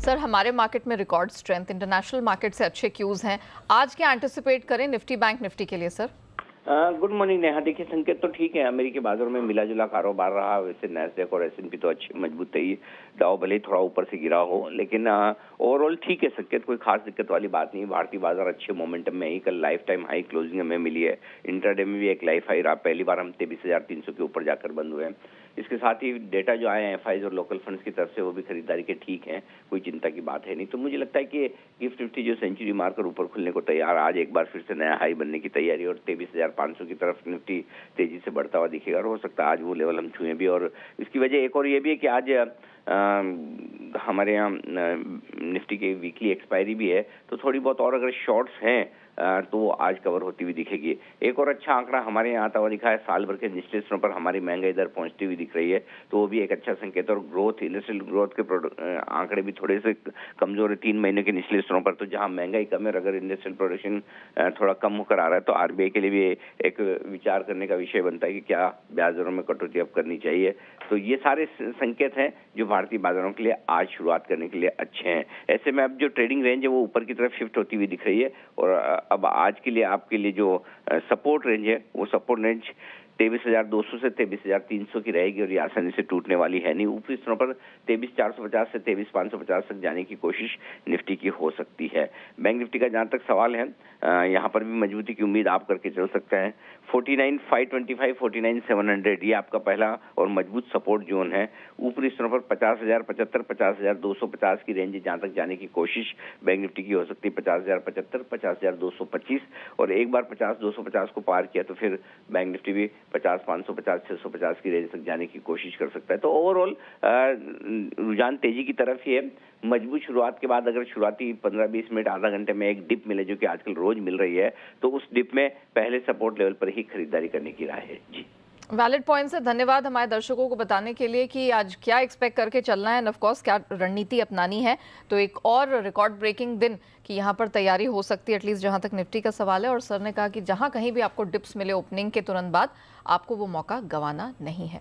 Sir, हमारे market में record strength, international market से अच्छे क्यूज हैं। आज क्या एंटिसिपेट करें निफ्टी बैंक निफ्टी के लिए सर? Good morning Neha. देखिए, संकेत तो ठीक है, अमेरिकी बाजारों में मिला जुला कारोबार रहा। वैसे नैस्डैक और S&P तो अच्छे मजबूत है ही। डाउ भले ही थोड़ा ऊपर से गिरा हो, लेकिन ओवरऑल ठीक है संकेत, कोई खास दिक्कत वाली बात नहीं। भारतीय बाजार अच्छे मोमेंटम में ही, कल लाइफ टाइम हाई क्लोजिंग हमें मिली है। इंट्राडे में भी एक लाइफ हाई रहा, पहली बार हम 23,300 के ऊपर जाकर बंद हुए हैं। इसके साथ ही डेटा जो आए हैं एफआईज और लोकल फंड्स की तरफ से, वो भी खरीदारी के ठीक हैं, कोई चिंता की बात है नहीं। तो मुझे लगता है कि गिफ्ट निफ्टी जो सेंचुरी मारकर ऊपर खुलने को तैयार, आज एक बार फिर से नया हाई बनने की तैयारी, और 23,500 की तरफ निफ्टी तेजी से बढ़ता हुआ दिखेगा। और हो सकता है आज वो लेवल हम छुए भी। और इसकी वजह एक और ये भी है कि आज हमारे यहाँ निफ्टी की वीकली एक्सपायरी भी है, तो थोड़ी बहुत और अगर शॉर्ट्स हैं तो आज कवर होती हुई दिखेगी। एक और अच्छा आंकड़ा हमारे यहाँ आता हुआ दिखा है, साल भर के निचले स्तरों पर हमारी महंगाई दर पहुंचती हुई दिख रही है, तो वो भी एक अच्छा संकेत। और ग्रोथ, इंडस्ट्रियल ग्रोथ के आंकड़े भी थोड़े से कमजोर है 3 महीने के निचले स्तरों पर। तो जहां महंगाई कम है, अगर इंडस्ट्रियल प्रोडक्शन थोड़ा कम होकर आ रहा है, तो आरबीआई के लिए भी एक विचार करने का विषय बनता है कि क्या ब्याज दरों में कटौती अब करनी चाहिए। तो ये सारे संकेत हैं जो भारतीय बाजारों के लिए आज शुरुआत करने के लिए अच्छे हैं। ऐसे में अब जो ट्रेडिंग रेंज है वो ऊपर की तरफ शिफ्ट होती हुई दिख रही है। और अब आज के लिए आपके लिए जो सपोर्ट रेंज है, वो सपोर्ट रेंज 23,200 से 23,300 की रहेगी, और ये आसानी से टूटने वाली है नहीं। ऊपरी स्तरों पर 23,450 से 23,550 तक जाने की कोशिश निफ्टी की हो सकती है। बैंक निफ्टी का जहां तक सवाल है, यहाँ पर भी मजबूती की उम्मीद आप करके चल सकते हैं। 49,525, 49,700 ये आपका पहला और मजबूत सपोर्ट जोन है। ऊपरी स्तरों पर 50,075, 50,250 की रेंज जहां तक जाने की कोशिश बैंक निफ्टी की हो सकती है। 50,075, 50,225, और एक बार 50,250 को पार किया तो फिर बैंक निफ्टी भी 50,550, 650 की रेंज तक जाने की कोशिश कर सकता है। तो ओवरऑल रुझान तेजी की तरफ ही है। मजबूत शुरुआत के बाद अगर शुरुआती 15-20 मिनट, आधा घंटे में एक डिप मिले, जो कि आजकल रोज मिल रही है, तो उस डिप में पहले सपोर्ट लेवल पर ही खरीदारी करने की राय है। जी, वैलिड पॉइंट है। धन्यवाद हमारे दर्शकों को बताने के लिए कि आज क्या एक्सपेक्ट करके चलना है, ऑफ कोर्स क्या रणनीति अपनानी है। तो एक और रिकॉर्ड ब्रेकिंग दिन की यहाँ पर तैयारी हो सकती है, एटलीस्ट जहाँ तक निफ्टी का सवाल है। और सर ने कहा कि जहाँ कहीं भी आपको डिप्स मिले ओपनिंग के तुरंत बाद, आपको वो मौका गंवाना नहीं है।